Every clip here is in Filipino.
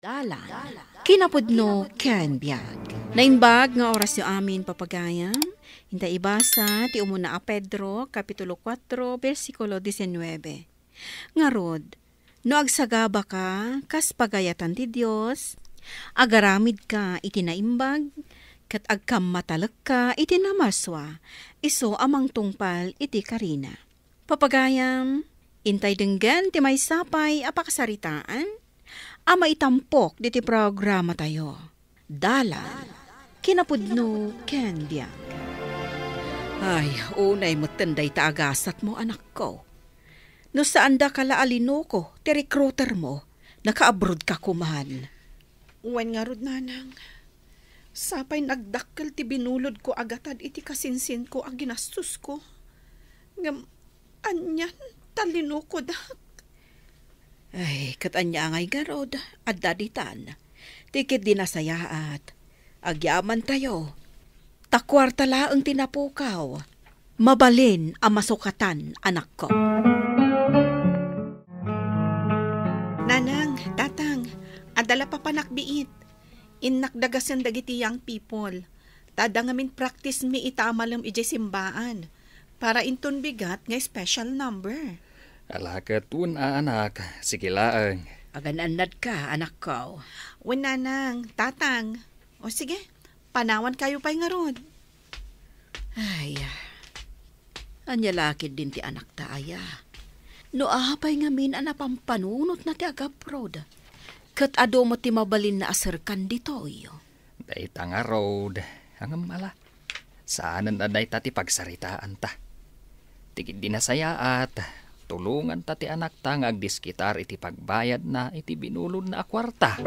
Dalan. Kinapudno ken biag. Nainbag nga oras yo amin papagayam. Hintay ibasa ti umuna a Pedro, Kapitulo 4, versikulo 19. Ngarod, no agsagaba ka, kas pagayatan ti Diyos, agaramid ka iti naimbag, kat agkam matalag ka iti namaswa, iso amang tungpal iti karina. Papagayam, intay denggan ti may sapay apakasaritaan, ama itampok diti programa tayo. Dalan, kinapudno ken biag. Ay, unay mo tenday taagasat mo, anak ko. No saan da kalaalino ko, ti recruiter mo, naka-abroad ka kumahan. Uwan nga rod, nanang. Sapay nagdakkel ti binulod ko agatad iti kasinsin ko ang ginastos ko. Ngam, anyan, talino ko dak. Ay, katanya ngay garod, at daditan. Tikit dinasayaat. Agyaman tayo. Takwarta laang tinapukaw. Mabalin ang masukatan, anak ko. Nanang, tatang, adala pa panakbiit. Innakdagasan dagiti young people. Tadangamin practice mi itamalam ije simbaan. Para inton bigat nga special number. Alakat anak, sige laang. Agananad ka, anak ko. Wen nanang, tatang. O sige, panawan kayo pa'y nga rod. Ay, anyalakid din ti anak taaya. No ahapay ngamin anapampanunot na ti agaprod. Kat ado mo ti mabalin na aserkan ditoy. Dayta nga road, hangam mala. Saanan na dayta ti pagsaritaan ta. Tigid dinasayaat. Tulungan ta ti anak ta nga agdiskitar iti pagbayad na iti binulod na akwarta.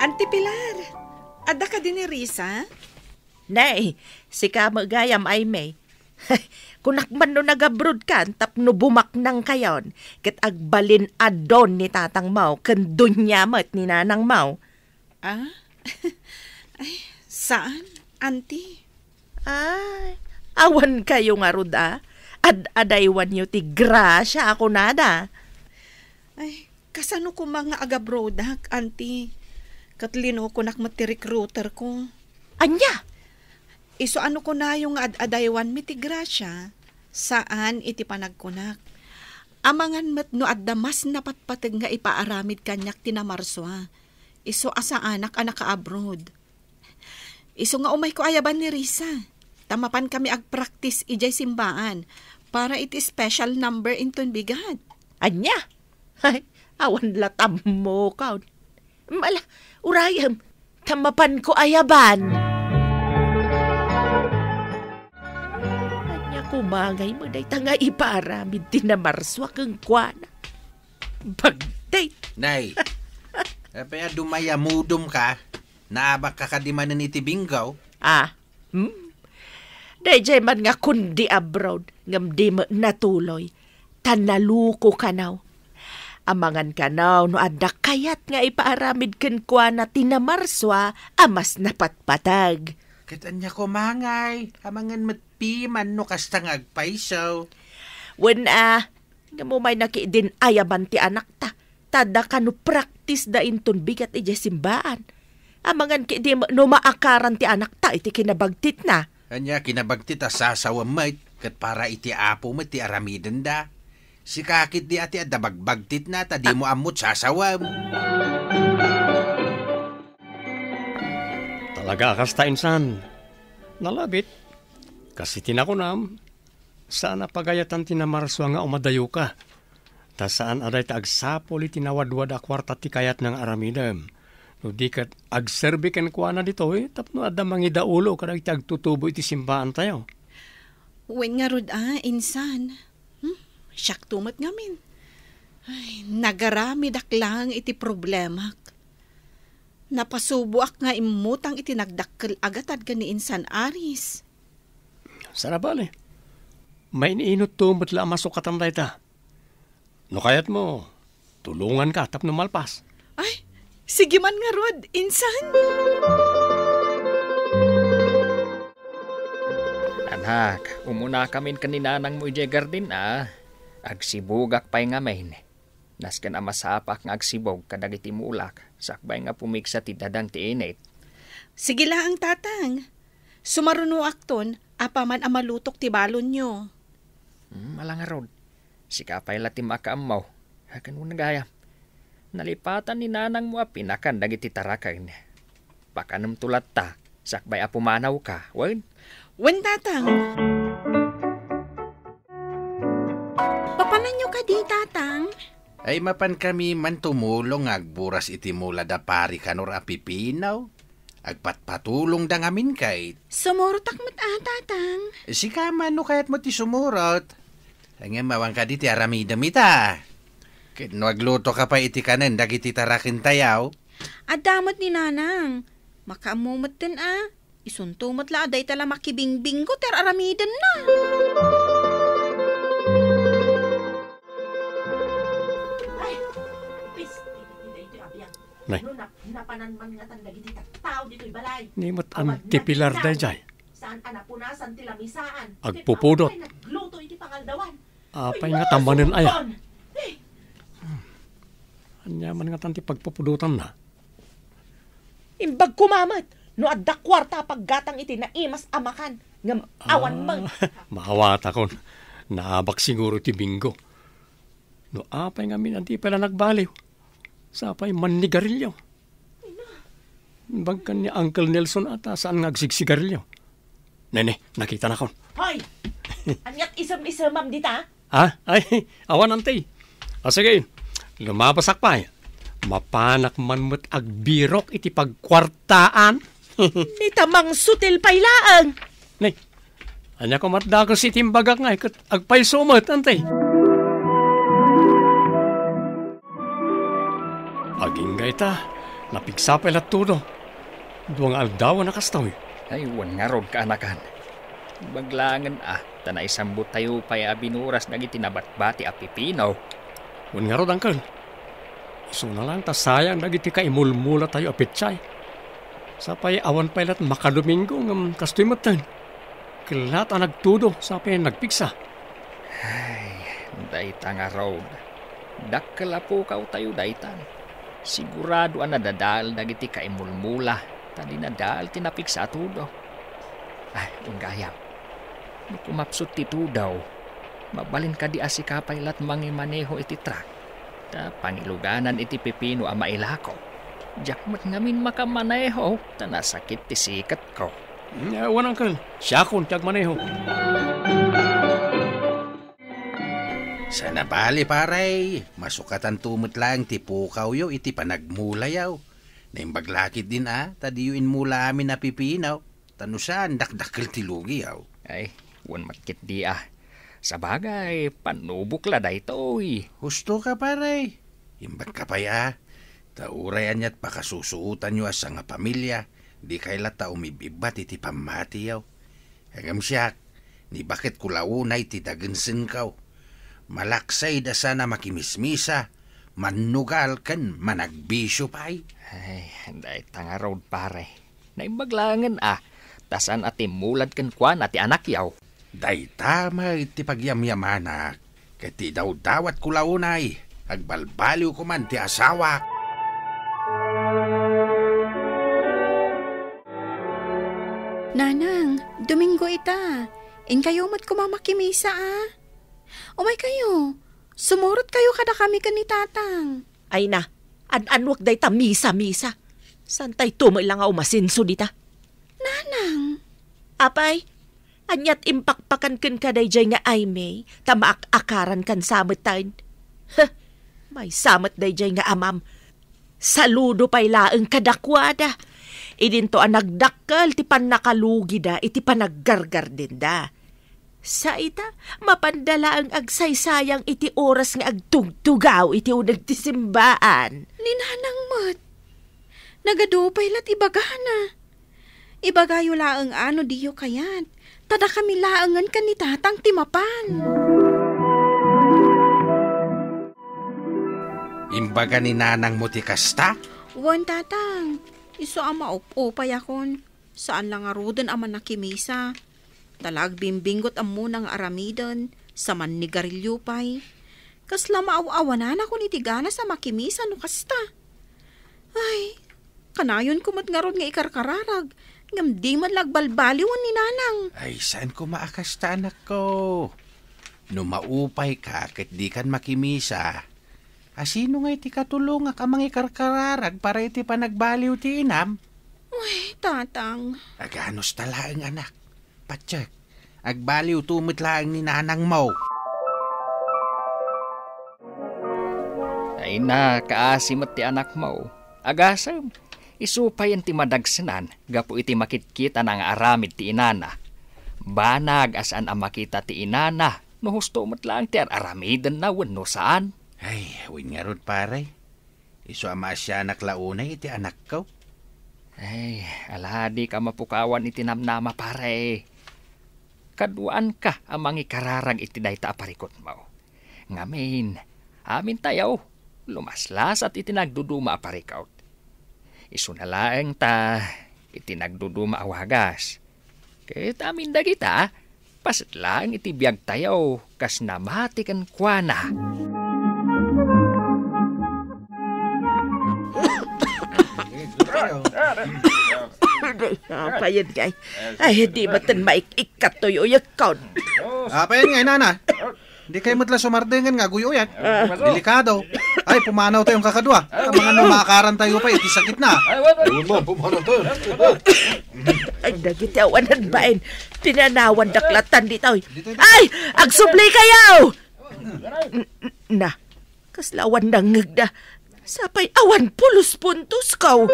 Auntie Pilar, adda ka din ni Risa? Nay, si kamagayam ay may. Kunakman no nagabrod ka, tapno bumaknang kayon, kat agbalin adon ni tatang Mau, kan dunyamat ni nanang Mau. Ah? Ay, saan, auntie? Ay, awan kayo nga rod Ad-adaywan nyo ti grasya ako nada. Ay, kasano ko mga agabrodak, auntie? Katlino ko nakmati recruiter ko. Anya? Iso ano ko na yung ad-adaywan mi ti grasya? Saan iti panagkunak? Amangan met no adda mas napatpatag nga ipaaramid kanyak tinamarswa. Iso asa anak ka abroad. Iso nga umay ko ayaban ni Risa. Tamapan kami ag-practice ijay simbaan para iti special number inton bigat. Anya? Ay, awan latam mo ka. Mala, urayam, tamapan ko ayaban. Anya kumangay mo day tanga iparamid tinamarswa kang kwana. Bagday. Nay, kaya dumaya mudum ka, naabak kakadimanan iti binggaw. Dayjay man nga kundi abroad, ngam di mo natuloy, tanaluko kanaw. Amangan kanaw no adda kayat nga ipaaramid ken kwa na tinamarswa, amas napatpatag. Katanya ko mangay, amangan matpiman no kastang agpaisaw. Wen nga mo may nakidin ayaban ti anak ta, tada ka no practice da inton bigat ije simbaan. Amangan ki di no maakaran ti anak ta, iti kinabagtit na. Anya kinabagti ta sasawa mait, kat para iti apo mo ti aramiden da. Si kakit di ati adda bagbagtit na, ta di mo amot sasawam. Talaga kasta insan. Nalabit. Kasi tinakunam. Saan pagayatan tinamarswa nga umadayo ka. Ta saan aday ta agsapol itinawadwad akwarta ti kayat ng aramidem. No di kat agserbiken kwa na dito tapno adda mangidaulo kada iti agtutubo iti simbaan tayo. Wen nga rod insan. Siyak tumat ngamin. Ay, nagarami daklang iti problema. Napasubo ak nga imutang iti nagdakkel agatad ka ni insan Aris. Sarabali. May iniinot tumot la masukatan dayta. No kayat mo, tulungan ka tapno malpas. Ay, sige man nga rod, insan. Anak, umuna kamin kaninanang mo ije gardin Agsibugak pa'y nga main. Nasken ang masapak nga agsibog kadag iti mulak, sakbay nga pumiksa ti dadang ti init. Sige lang, tatang. Sumaruno akton, apaman ang malutok ti balon nyo. Malanga rod. Sikapay la ti makaamaw. Hakan mo nagaya. Nalipatan ni nanang mo apinakan dagiti tarakan. Pakanam tulat ta, sakbay apumanaw ka. Wen? Wen, tatang. Papanan nyo ka di, tatang? Ay mapan kami man tumulong agburas iti mula da pari kanor apipinaw. Agpatpatulong da ngamin kay. Sumurot akmat tatang. Si kaman no kayat mo ti sumurot. Ang mawang ka di ti aramida mita. Kit no agluto ka pa iti kanen dagiti tarakin tayaw. Adamot ni nanang. Makaamumot din Isuntumot la aday tala makibingbing ko ter aramidan na. Nay. Napanan man nga tanda giti tao dito'y balay. Nimot ang tipilar day jay. Saan anapunasan ti lamisaan. Agpupudot. Nagluto iti pangaldawan. Apay nga tamanin aya. Anyaman nga tanti pagpupudutan na. Imbag kumamat. No adda kwarta paggatang iti na imas amakan. Ngam awan mang. Maawata kon. Naabak siguro ti Bingo. No apay nga minanti pala nagbaliw. Sapay manigarilyo. Bagkan ni Uncle Nelson ata saan ngagsigsigarilyo. Nene, nakita na kon. Hoy! Anyat isam-isamam dita? Ha? Ay, awan antay. Sige, lumabasak pa. Mapanak man mo't agbirok iti pagkwartaan. Ni tamang sutil pailaan. Nay, anya ko matdako si timbagak nga ikat agpay sumat antay. Agingay ta, napigsapay at tudo. Duwang aldawa na kastaw. Ay, wan nga rod ka anakan. Baglangan tanay sambut tayo pa'y abinuras dagiti nabatbati apipinaw. Wan nga rod, Uncle. Iso na lang ta sayang dagiti kaimulmula tayo apitsay. Sapay awan pailat makadomingo ng kastoy matan. Kilat ang nagtudo, sapay nagpiksa. Ay, dayta nga rod. Dakkalapo ka tayo daytan. Sigurado ang nadadal dagiti kaimulmula. Tadi nadal tinapik sa tudo. Ay, unggayam. No kumapsot ti tudaw. Mabalin ka di asikapay lat mangimaneho iti truck. Ta pangiluganan iti pipino ang mailako. Jakmat ngamin makamaneho. Ta nasakit ti sikat ko. Wan, Uncle. Siya kon tiyag maneho. Sana bali paray, masukatan tumot lang ti pukaw yo iti panagmulayaw. Naimbaglakit din tadiyuin mula amin na pipinaw. Tanusan, dakdakil ti lugi yaw. Ay, wan matkit di Sabagay, panubok la da ito'y. Husto ka paray. Imbag ka pa Tauray anyat pakasusuutan nyo asa nga pamilya. Di kayla ta umibibat iti pamati yaw. Hagam siyak, ni bakit kulaunay ti dagensen kaw. Malaksay da sana makimismisa, manugal kan managbisyo pa'y. Ay, day tanga road pare. Naimbaglangan tasan ati mulad kan kwan ati anak yaw. Day tama iti pagyamyamanak, kati daw dawat kulaunay, agbalbaliw ko man ti asawa. Nanang, Domingo ita. In kayo mat kumamakimisa Umay kayo. Sumurot kayo kada kami ka ni tatang. Ay na, an-anwak day ta misa-misa. Santay tumoy lang umasinso dita. Nanang. Apay, anyat impakpakan ken kaday jay nga ay may, tamaak-akaran kan samet tayo. May samet day jay nga amam. Saludo pay laeng kadakwada. Idinto ang nagdakkel ti panakalugi da, iti panaggargar din da. Sa ita, mapandala ang agsaysayang iti oras nga agtugtugaw iti unag ti simbaan. Ni Nanang mat. Nagadupay lat ibagana. Ibagayo laeng ano diyo kayat. Tada kami laengan ka ni tatang timapan. Imbaga ni nanang mo ti kasta? Wan tatang. Iso ang maupupay akon. Saan lang arudan ang manakimisa. Talag bimbingot ang munang aramidon sa manigarilyo pay. Kasla maaw-awanan ako ni Tigana sa makimisa no kasta. Ay, kanayon kumot nga ron nga ikarkararag. Ngam di man lagbalbaliwan ni nanang. Ay, saan ko maakasta, anak ko? No maupay ka, ket di kan makimisa. Asino nga iti katulong nga kamang ikarkararag para iti panagbaliw ti inam? Uy, tatang. Aganos talaang anak. Patsyak, agbaliw tumit laang ni nanang mo. Ay na, kaasimat ti anak mo. Agasam, isupay ti madagsanan, gapo iti makitkita ng aramid ti inana. Banag asan ang makita ti inana, no husto mo't lang ti aramidan na no saan. Ay, win nga ron pare. Iso ama siya anak launay iti anak ko. Ay, aladi ka mapukawan iti namnama pare. Kaduan ka amang ikararag iti dayta aparikot mo. Ngamin, amin tayo, lumaslas at iti nagduduma aparikaut. Iso na laeng ta, iti nagduduma awagas. Kahit amin da kita, pasit lang iti biyag tayo, kas namati kan kuana. Apa yan kay? Ay, di matan maikikat to yung yakon. Apa yan nga, nana? Di kayo matla sumardengan nga, guyo yan. Delikado. Ay, pumanaw tayong kakadwa. Ang mga namakaran tayo pa, iti sakit na. Pumanaw tayo. Ay, nagitawanan bain. Tinanawan daklatan dito. Ay, agsubli kayo! Na, kaslawan ng ngagda. Sapay awan pulos puntos kaw.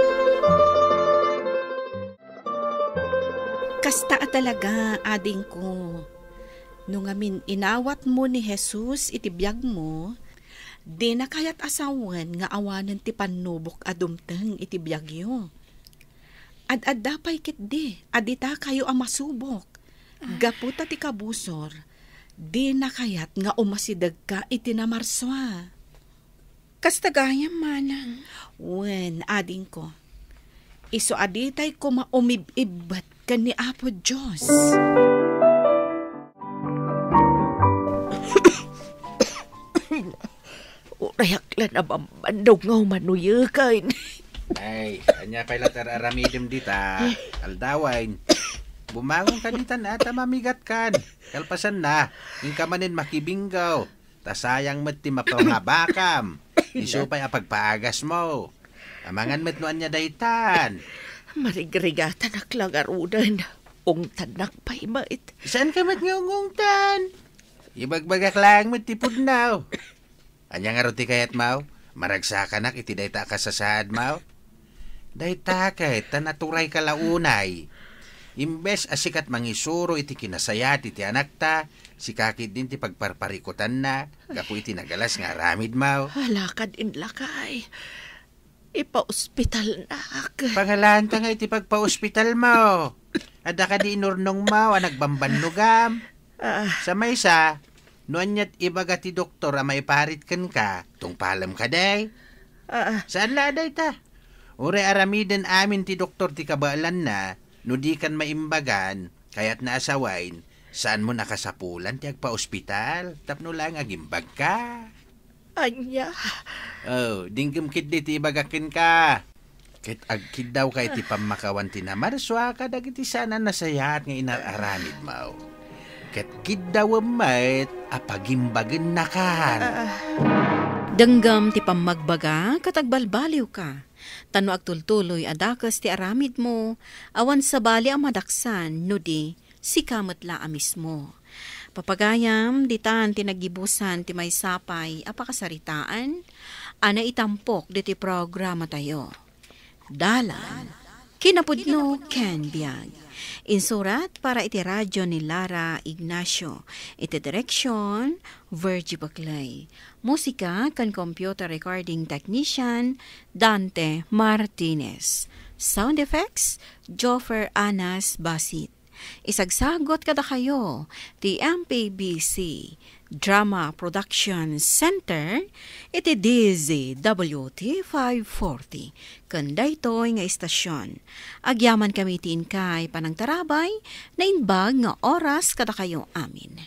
Kasta talaga, ading ko. Nung amin inawat mo ni Jesus iti biyag mo, di na kayat asawan nga awanan ti panubok adumteng iti biyag yo. Ad dapay kit di, adita kayo ang masubok. Gaputa ti kabusor, di na kayat nga umasidag ka iti namarswa. Kasta gayam manang. Wen, ading ko. Iso aditay ko maumib-ibat ka ni Apo Diyos. Urayak lang na bambandog nga umanuyo kain. Ay, kanya pala tararamidim dita. Aldawain. Bumangon ka dita na, tamamigat kan. Kalpasan na, yung kamanin makibinggaw. Tasayang met ti mapanghabakam. Isupay apagpaagas mo. Amangan met noan niya daytan. Marigrigatan aklagarudan. Ungtan nakpaimait. Saan ka met ngungungtan? Ibagbagak lang met ti pudnaw. Anya nga roti kayat mau? Maragsakan iti dayta ka sa saad mau? Dayta kahit tanaturay ka launay. Imbes asikat mangisuro iti kinasayat iti anak ta, si kakit din ti pagparparikutan na, gapu iti nagalas nga ramid mau. Halakad in lakay. Ipa-ospital na ak. Pangalanta nga iti pagpa-ospital mo. Ada ka di inurnong mau, nagbambanlugam. Sa maysa, noan niya't ibaga ti doktor a maiparit kan ka, tungpalam ka day. Saan laday ta? Ure aramiden amin ti doktor ti kabaalan na, no di kan maimbagan, kaya't naasawain, saan mo nakasapulan ti agpa-ospital, tapno lang agimbag ka. Anya. Oh, dinggim kid di ti ibagakin ka. Kit agkid daw kay ti pamakawan ti namarswa, kadagiti sana nasayat nga inararamid mo. Ket kid daw mait apagimbagan na kan. Denggam ti pamagbaga, katagbalbaliw ka. Tano agtultuloy adakas ti aramid mo, awan sa bali ang madaksan, no di, si kamat la mismo. Papagayam, ditan tinagibusan ti may sapay, apakasaritaan, ana itampok di ti programa tayo. Dalan, kinapudno Ken Biag. Insurat para iti radyo ni Lara Ignacio. Iti direksyon, Virgie Baclay. Musika kan computer recording technician, Dante Martinez. Sound effects, Joffer Anas Basit. Isagsagot kada kayo, ti MPBC Drama Production Center, iti DZWT 540. Kanday to'y nga istasyon. Agyaman kami tin kay panang tarabay, na inbag nga oras kada kayo amin.